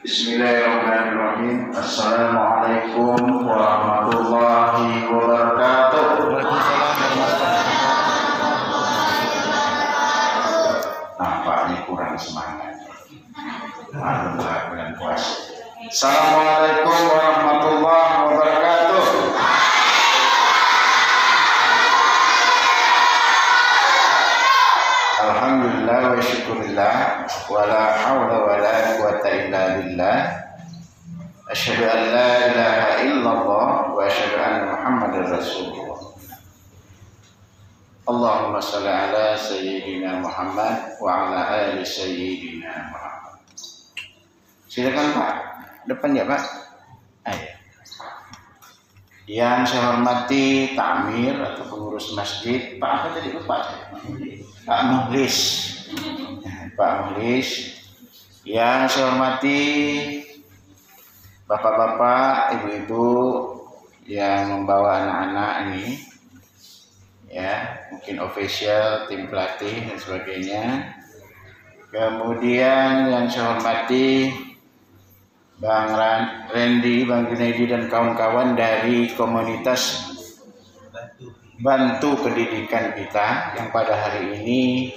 Bismillahirrahmanirrahim. Assalamualaikum warahmatullahi wabarakatuh. Nampaknya kurang semangat. Alhamdulillah bulan puasa. Assalamualaikum warahmatullahi wabarakatuh. Alhamdulillah wa syukurillah wa la hawla wa la quwata illa billah. Asyhadu an la ilaha illallah wa asyhadu anna Muhammadar Rasulullah. Allahumma shalli ala sayyidina Muhammad wa ala ali sayyidina Muhammad. Silakan Pak, depan ya Pak. Ayo. Yang saya hormati takmir atau pengurus masjid, Pak apa tadi lupa saya? Pak Muhlis. Pak Muhlis. Yang saya hormati bapak-bapak, ibu-ibu yang membawa anak-anak ini, ya mungkin official, tim pelatih dan sebagainya. Kemudian yang saya hormati Bang Randy, Bang Junaidi dan kawan-kawan dari komunitas Bantu Pendidikan kita yang pada hari ini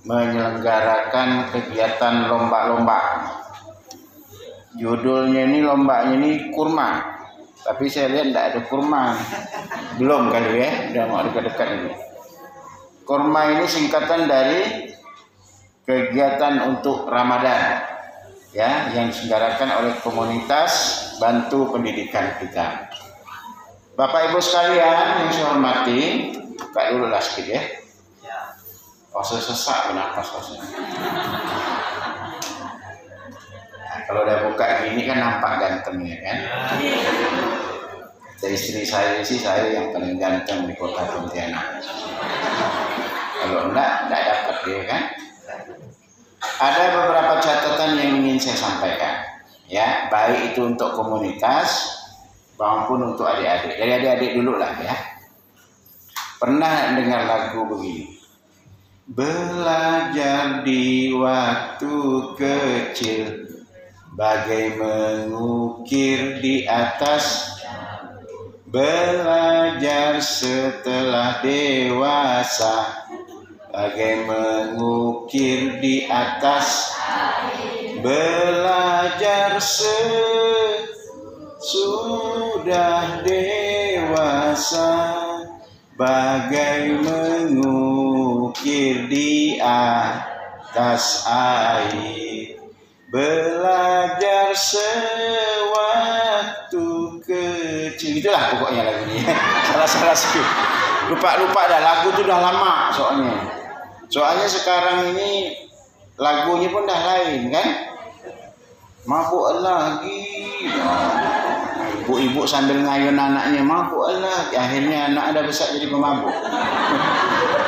menyelenggarakan kegiatan lomba-lomba. Judulnya ini lombanya ini kurma, tapi saya lihat tidak ada kurma. Belum kali ya, udah mau dekat-dekat ini. Kurma ini singkatan dari kegiatan untuk Ramadan, ya, yang diselenggarakan oleh komunitas Bantu Pendidikan kita. Bapak Ibu sekalian yang saya hormati, buka dulu lah sedikit ya. Pause sesak bernapas pausnya. Nah, kalau udah buka gini kan nampak ganteng ya kan. Dari istri saya sih, saya yang paling ganteng di kota Pontianak. Kalau enggak dapat dia kan. Ada beberapa catatan yang ingin saya sampaikan, ya, baik itu untuk komunitas maupun untuk adik-adik. Dari adik-adik dulu lah ya. Pernah dengar lagu begini? Belajar di waktu kecil, bagai mengukir di atas. Belajar setelah dewasa, bagai mengukir di atas. Belajar sudah dewasa, bagai mengukir di atas air. Belajar sewaktu kecil. Itulah pokoknya lagu ini. Salah-salah sedikit. Lupa dah, lagu itu udah lama soalnya. Soalnya sekarang ini lagunya pun dah lain kan. Mabuk lagi. Ibu-ibu sambil ngayun anaknya, mabuk lagi. Akhirnya anak ada besar jadi pemabuk.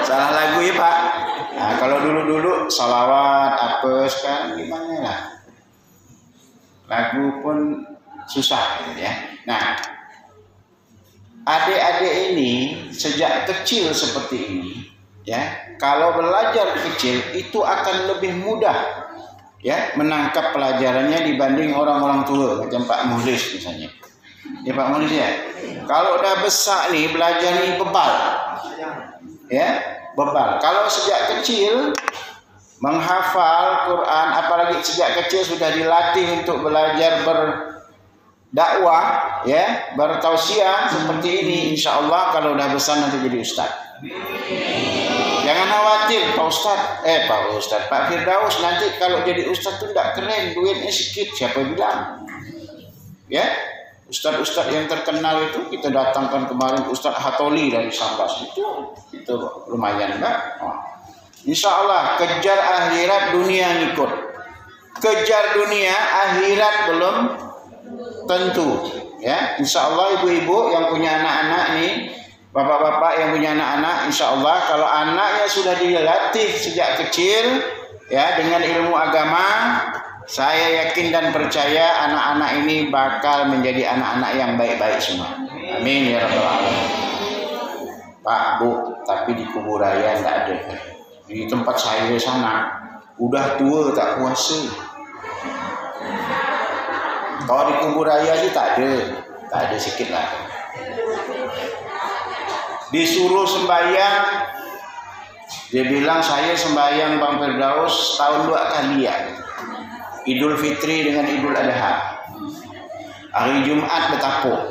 Salah lagu ya Pak. Nah, kalau dulu-dulu salawat apa, sekarang gimana lah. Lagu pun susah gitu ya. Nah, adik-adik ini sejak kecil seperti ini, ya, kalau belajar kecil itu akan lebih mudah, ya, menangkap pelajarannya dibanding orang-orang tua macam Pak Muhlis misalnya. Ya Pak Muhlis ya. Kalau udah besar nih belajar nih bebal, ya, bebal. Kalau sejak kecil menghafal Quran, apalagi sejak kecil sudah dilatih untuk belajar berdakwah, ya, bertausiah seperti ini, insya Allah kalau udah besar nanti jadi ustaz. Jangan khawatir Pak Firdaus nanti kalau jadi ustaz itu tidak keren, duitnya sedikit. Siapa bilang? Ya, ustaz-ustaz yang terkenal itu kita datangkan kemarin, Ustaz Hatoli dari Sambas itu lumayan enggak? Oh. Insya Allah kejar akhirat, dunia ngikut. Kejar dunia, akhirat belum tentu. Ya, insya Allah ibu-ibu yang punya anak-anak nih, bapak-bapak yang punya anak-anak, insya Allah kalau anaknya sudah dilatih sejak kecil, ya, dengan ilmu agama, saya yakin dan percaya anak-anak ini bakal menjadi anak-anak yang baik-baik semua. Amin ya rabbal alamin. Pak, Bu, tapi di Kuburaya tidak ada. Di tempat saya sana udah tua tak puasa. Kalau di kubur raya sih tak ada sikit lah. Disuruh sembahyang, dia bilang saya sembahyang Bang Firdaus tahun 2 kali ya. Idul Fitri dengan Idul Adha. Hari Jumat bertapuk.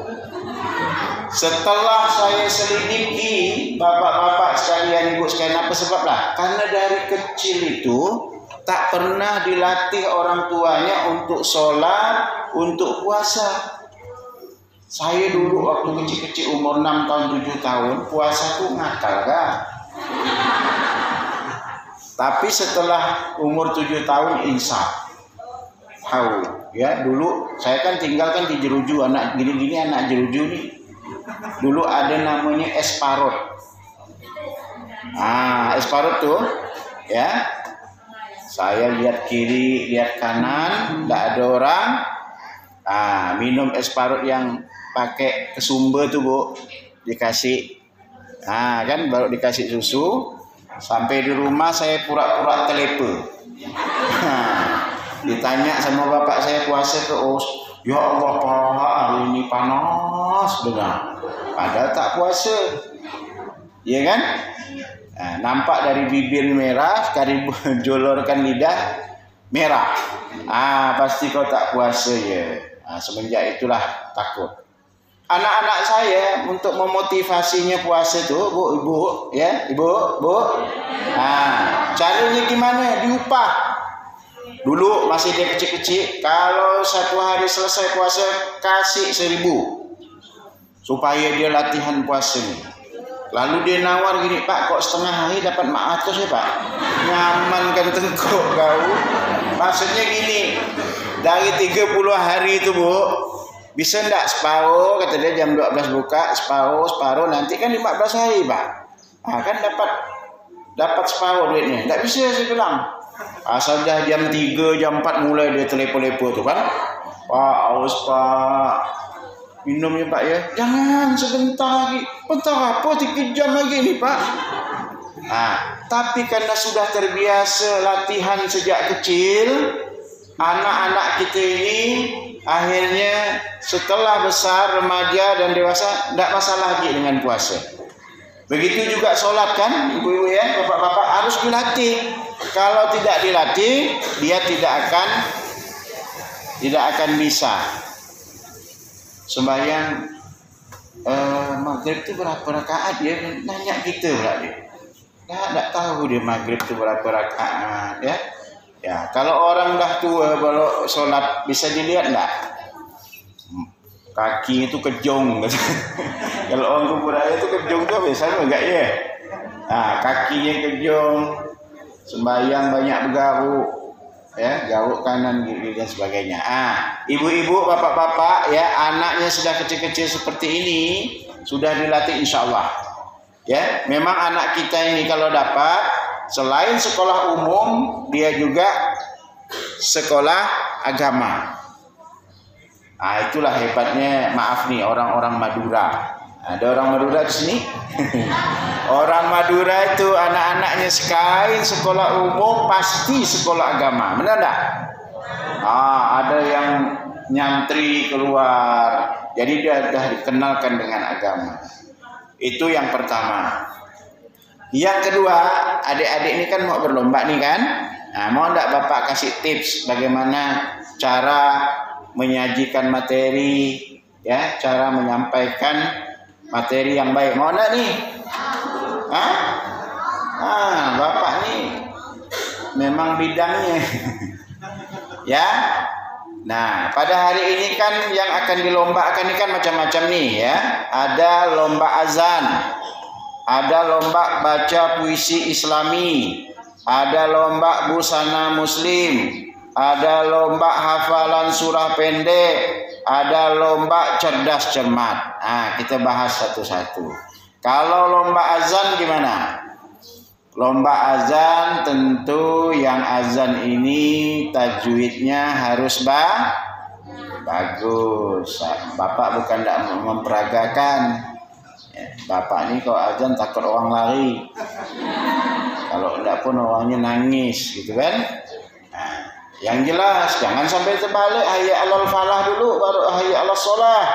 Setelah saya selidiki, bapak-bapak sekalian, ibu sekalian, apa sebablah? Karena dari kecil itu tak pernah dilatih orang tuanya untuk sholat, untuk puasa. Saya dulu waktu kecil-kecil umur 6 tahun 7 tahun puasa tuh ngakal kan. Tapi setelah umur 7 tahun insaf. Tahu ya, dulu saya kan tinggal kan di Jeruju, anak gini-gini anak Jeruju nih. Dulu ada namanya es parut. Es parut tuh ya. Saya lihat kiri, lihat kanan, tidak ada orang. Minum es parut yang pakai kesumber tuh Bu, dikasih kan baru dikasih susu. Sampai di rumah saya pura-pura telepe. Ditanya sama bapak saya puasa ke ya Allah Pak, hari ini panas benar, padahal tak puasa, ya kan? Nampak dari bibir merah, sekali jolorkan lidah merah. Pasti kau tak puasa ya. Semenjak itulah takut. Anak-anak saya untuk memotivasinya puasa tuh, ibu, bu. Caranya gimana? Diupah. Dulu masih dia kecil-kecil, kalau 1 hari selesai puasa kasih 1.000 supaya dia latihan puasa nih. Lalu dia nawar gini, Pak, kok setengah hari dapat 400 ya Pak? Nyaman kan tengkuk kau. Maksudnya gini, dari 30 hari itu Bu, bisa enggak separuh, kata dia jam 12 buka, separuh, nanti kan 15 hari Pak. Kan dapat separuh duitnya. Enggak bisa saya bilang. Asal dah jam 3, jam 4 mulai dia telepo-lepo tu kan. Pak, aus Pak. Minum ya Pak ya. Jangan sebentar lagi. Bentar apa 3 jam lagi ni Pak. Tapi karena sudah terbiasa latihan sejak kecil, anak-anak kita ini akhirnya setelah besar, remaja dan dewasa tidak masalah lagi dengan puasa. Begitu juga sholat kan, ibu-ibu ya, bapak-bapak harus dilatih. Kalau tidak dilatih, dia tidak akan bisa. Sembahyang maghrib itu berapa rakaat dia nanya kita berarti. Tidak tahu dia maghrib itu berapa rakaat ya. Ya, kalau orang dah tua kalau sholat bisa dilihat enggak? Kaki itu kejong. Kalau orang kubur raya itu kejong tuh biasanya enggak ya? Kakinya kejong, sembahyang banyak bergaruk, ya, garuk kanan kiri dan sebagainya. Ibu-ibu, bapak-bapak, ya, anaknya sudah kecil-kecil seperti ini sudah dilatih insya Allah. Ya, memang anak kita ini kalau dapat selain sekolah umum, dia juga sekolah agama. Itulah hebatnya, maaf nih orang-orang Madura. Ada orang Madura di sini? Orang Madura itu anak-anaknya sekali sekolah umum pasti sekolah agama. Benar enggak? Ada yang nyantri keluar. Jadi dia sudah dikenalkan dengan agama. Itu yang pertama. Yang kedua, adik-adik ini kan mau berlomba nih kan? Mau enggak Bapak kasih tips bagaimana cara menyajikan materi, ya, cara menyampaikan materi yang baik. Mau enggak nih? Bapak nih memang bidangnya. Ya. Nah, pada hari ini kan yang akan dilombakan ini kan macam-macam nih ya. Ada lomba azan, ada lomba baca puisi Islami, ada lomba busana muslim, ada lomba hafalan surah pendek, ada lomba cerdas cermat. Kita bahas satu-satu. Kalau lomba azan gimana? Lomba azan tentu yang azan ini tajwidnya harus bagus. Bapak bukan tidak memperagakan. Bapak ini kalau azan takut orang lari. Kalau tidak pun orangnya nangis gitu kan. Yang jelas, jangan sampai terbalik. Hayya 'alal falah dulu, baru hayya 'alas shalah.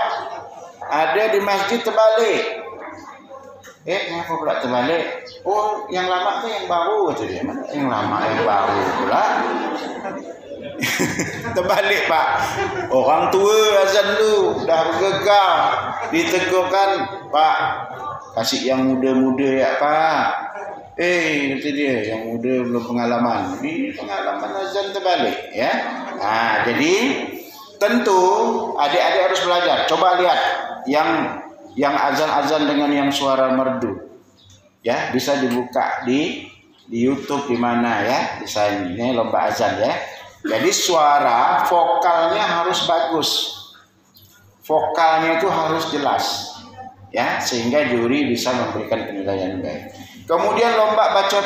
Ada di masjid terbalik. Kenapa pula terbalik? Oh, yang lama tuh yang baru itu dia. Mana yang lama yang baru pula? Terbalik, Pak. Orang tua azan dulu, dah bergegar. Ditegurkan, Pak, kasih yang muda-muda ya, Pak. Kata dia, yang muda belum pengalaman. Ini pengalaman azan terbalik, ya. Nah, jadi tentu adik-adik harus belajar. Coba lihat yang azan-azan dengan yang suara merdu. Ya, bisa dibuka di YouTube di mana ya. Bisa ini lomba azan ya. Jadi suara vokalnya harus bagus. Vokalnya itu harus jelas. Ya, sehingga juri bisa memberikan penilaian baik. Kemudian lomba baca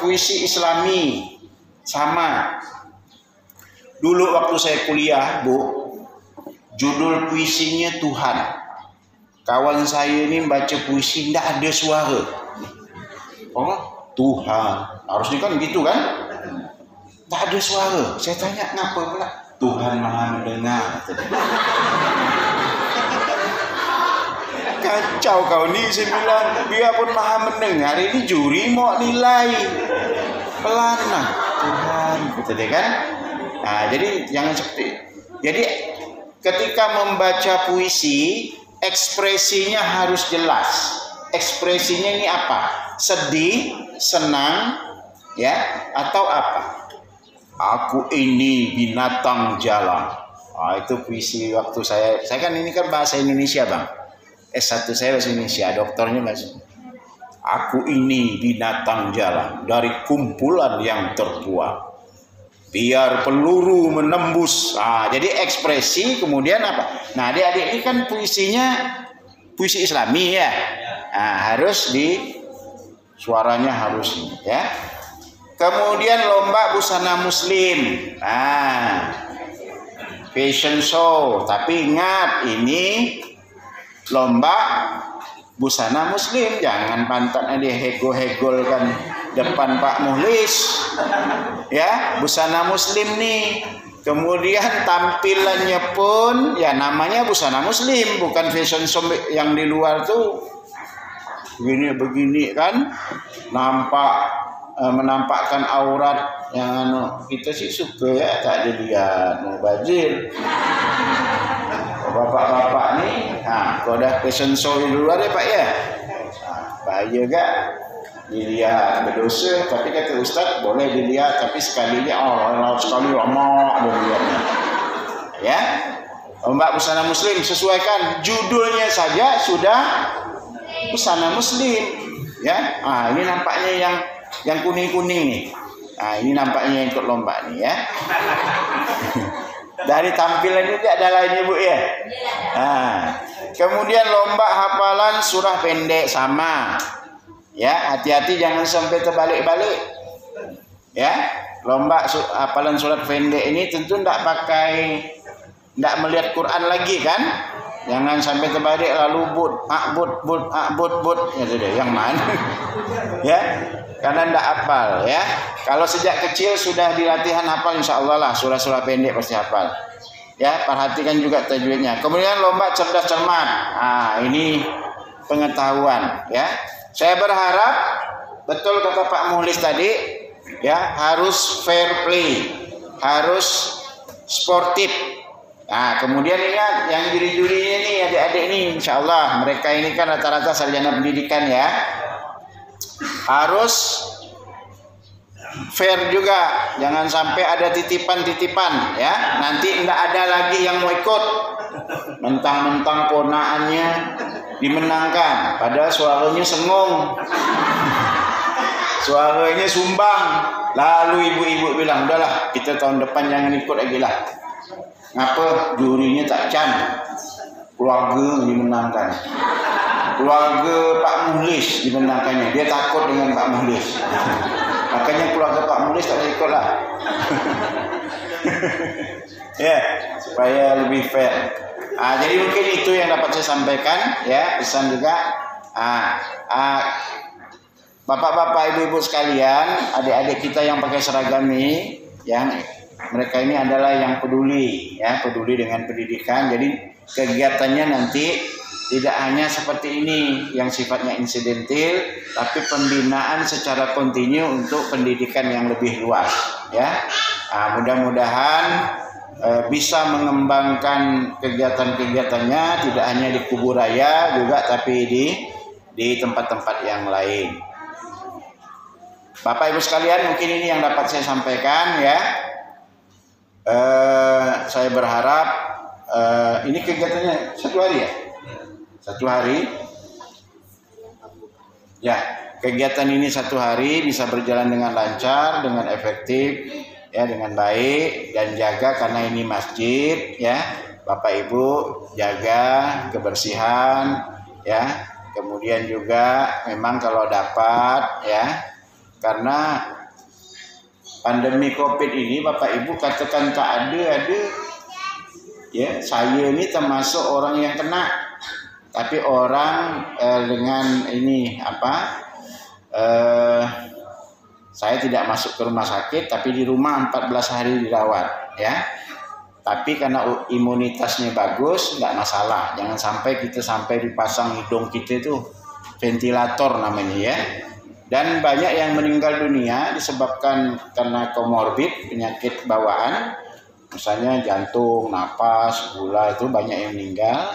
puisi Islami sama. Dulu waktu saya kuliah, Bu, judul puisinya Tuhan. Kawan saya ini baca puisi tidak ada suara. Oh, Tuhan. Harusnya kan gitu kan? Tak ada suara. Saya tanya, ngapa pula? Tuhan Maha mendengar. Kacau kau ni, saya bilang. Biarpun Maha mendengar, ini juri mau nilai. Pelan lah. Tuhan. Gitu deh kan? Nah, jadi jangan seperti. Jadi ketika membaca puisi, ekspresinya harus jelas. Ekspresinya ini apa? Sedih, senang, ya, atau apa? Aku ini binatang jalan. Itu puisi waktu saya kan ini kan bahasa Indonesia, Bang. S1 saya bahasa Indonesia, doktornya bahasa. Aku ini binatang jalan dari kumpulan yang terbuang. Biar peluru menembus. Jadi ekspresi kemudian apa? Nah, adik-adik ini kan puisinya puisi Islami ya. Harus suaranya harus ya. Kemudian lomba busana muslim. Fashion show. Tapi ingat, ini lomba busana muslim. Jangan pantatnya dihegol-hegolkan depan Pak Muhlis. Ya, busana muslim nih. Kemudian tampilannya pun ya namanya busana muslim, bukan fashion show yang di luar tuh begini kan, menampakkan aurat yang kita sih suka ya, tak dilihat mubazir. Bapak-bapak nih, kalau dah fashion show di luar ya Pak ya, bahaya gak? Dilihat berdosa, tapi kata Ustaz boleh dilihat, tapi sekalinya sekali lama dilihatnya. Ya, lomba busana muslim, sesuaikan judulnya saja sudah busana muslim. Ya, ini nampaknya yang kuning-kuning nih. Ini nampaknya ikut lomba nih ya. Dari tampilan itu ada lainnya Bu ya. Kemudian lomba hafalan surah pendek sama. Ya, hati-hati jangan sampai terbalik-balik. Ya, lomba hafalan surat pendek ini tentu tidak melihat Quran lagi kan? Jangan sampai terbalik lalu but gitu deh. Yang mana? Ya, karena tidak hafal ya. Kalau sejak kecil sudah dilatihan hafal, insyaallah lah surah-surah pendek pasti hafal. Ya, perhatikan juga tajwidnya. Kemudian lomba cerdas cermat. Ini pengetahuan ya. Saya berharap betul kata Pak Muhlis tadi ya, harus fair play, harus sportif. Kemudian ingat yang juri-jurinya nih adik-adik ini, insyaallah mereka ini kan rata-rata sarjana pendidikan ya, harus fair juga, jangan sampai ada titipan-titipan ya, nanti enggak ada lagi yang mau ikut, mentang-mentang ponaannya dimenangkan, padahal suaranya sengong, suaranya sumbang, lalu ibu-ibu bilang udahlah kita tahun depan jangan ikut lagi lah. Ngapa jurinya tak can, keluarga dimenangkan, keluarga Pak Muhlis dimenangkannya, dia takut dengan Pak Muhlis. Makanya keluarga Pak Muhlis tak ikut lah. Ya, supaya lebih fair. Jadi mungkin itu yang dapat saya sampaikan ya, pesan juga. Bapak-bapak, ibu-ibu sekalian, adik-adik kita yang pakai seragam ini, yang mereka ini adalah yang peduli, ya, peduli dengan pendidikan. Jadi kegiatannya nanti tidak hanya seperti ini yang sifatnya insidentil, tapi pembinaan secara kontinu untuk pendidikan yang lebih luas, ya. Nah, mudah-mudahan bisa mengembangkan kegiatan-kegiatannya tidak hanya di Kuburaya juga, tapi di tempat-tempat yang lain. Bapak Ibu sekalian, mungkin ini yang dapat saya sampaikan, ya. Saya berharap ini kegiatannya 1 hari, ya. 1 hari. Ya, kegiatan ini 1 hari bisa berjalan dengan lancar, dengan efektif, ya, dengan baik, dan jaga karena ini masjid, ya. Bapak Ibu jaga kebersihan, ya. Kemudian juga memang kalau dapat, ya, karena pandemi Covid ini Bapak Ibu katakan tak ada, ya, saya ini termasuk orang yang kena, tapi orang dengan ini saya tidak masuk ke rumah sakit, tapi di rumah 14 hari dirawat, ya. Tapi karena imunitasnya bagus, nggak masalah. Jangan sampai kita dipasang hidung kita itu ventilator namanya, ya. Dan banyak yang meninggal dunia disebabkan karena komorbid, penyakit bawaan, misalnya jantung, napas, gula, itu banyak yang meninggal,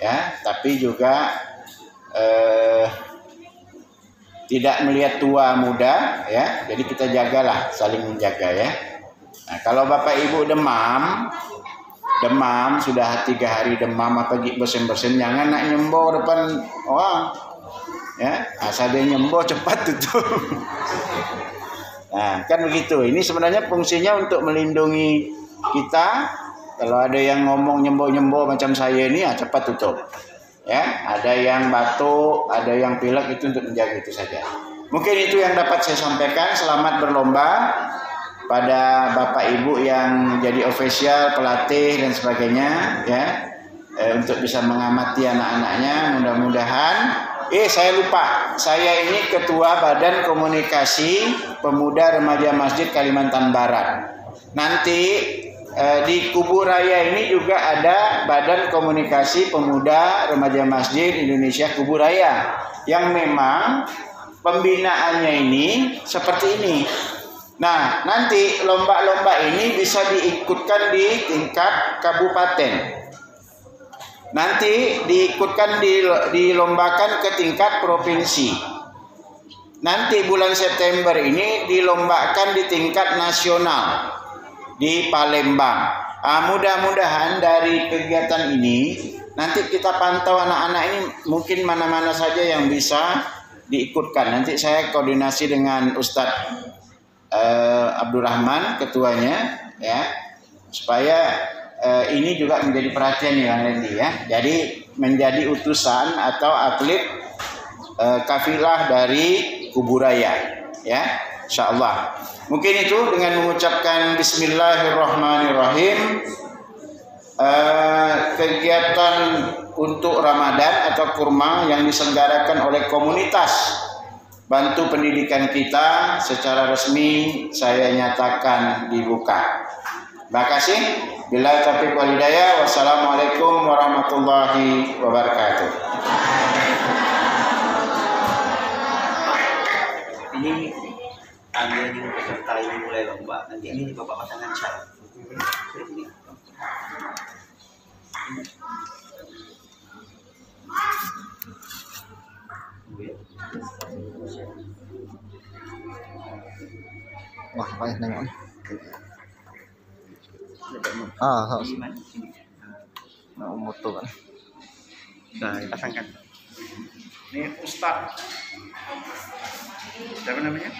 ya. Tapi juga tidak melihat tua muda, ya. Jadi kita jagalah, saling menjaga, ya. Nah, kalau Bapak Ibu demam sudah 3 hari demam bersin-bersin, jangan nak nyemboh depan orang, ya. Asal dia nyemboh cepat tutup. Nah, kan begitu. Ini sebenarnya fungsinya untuk melindungi kita. Kalau ada yang ngomong nyemboh macam saya ini, ya, cepat tutup. Ya, ada yang batuk, ada yang pilek, itu untuk menjaga itu saja. Mungkin itu yang dapat saya sampaikan. Selamat berlomba pada Bapak Ibu yang jadi ofisial, pelatih dan sebagainya, ya, untuk bisa mengamati anak-anaknya. Mudah-mudahan. Saya lupa. Saya ini Ketua Badan Komunikasi Pemuda Remaja Masjid Kalimantan Barat. Nanti di Kuburaya ini juga ada Badan Komunikasi Pemuda Remaja Masjid Indonesia Kuburaya, yang memang pembinaannya ini seperti ini. Nah, nanti lomba-lomba ini bisa diikutkan di tingkat kabupaten. Nanti dilombakan ke tingkat provinsi. Nanti bulan September ini dilombakan di tingkat nasional di Palembang. Mudah-mudahan dari kegiatan ini nanti kita pantau anak-anak ini mungkin mana-mana saja yang bisa diikutkan. Nanti saya koordinasi dengan Ustadz Abdurrahman, ketuanya, ya, supaya ini juga menjadi perhatian ya, Randy, ya. Jadi menjadi utusan atau atlet kafilah dari Kuburaya, ya, insyaallah. Mungkin itu dengan mengucapkan Bismillahirrahmanirrahim. Kegiatan untuk Ramadan atau kurma yang diselenggarakan oleh komunitas Bantu Pendidikan kita secara resmi saya nyatakan dibuka. Terima kasih. Billahi taufiq wal hidayah. Wassalamualaikum warahmatullahi wabarakatuh. Ini ambil di peserta ini mulai lomba. Nanti ini Bapak pasangan syarat. Wah, banyak nengok. Harus. Mau moto kan. Nah, pasangkan. Ini Ustaz. Siapa namanya?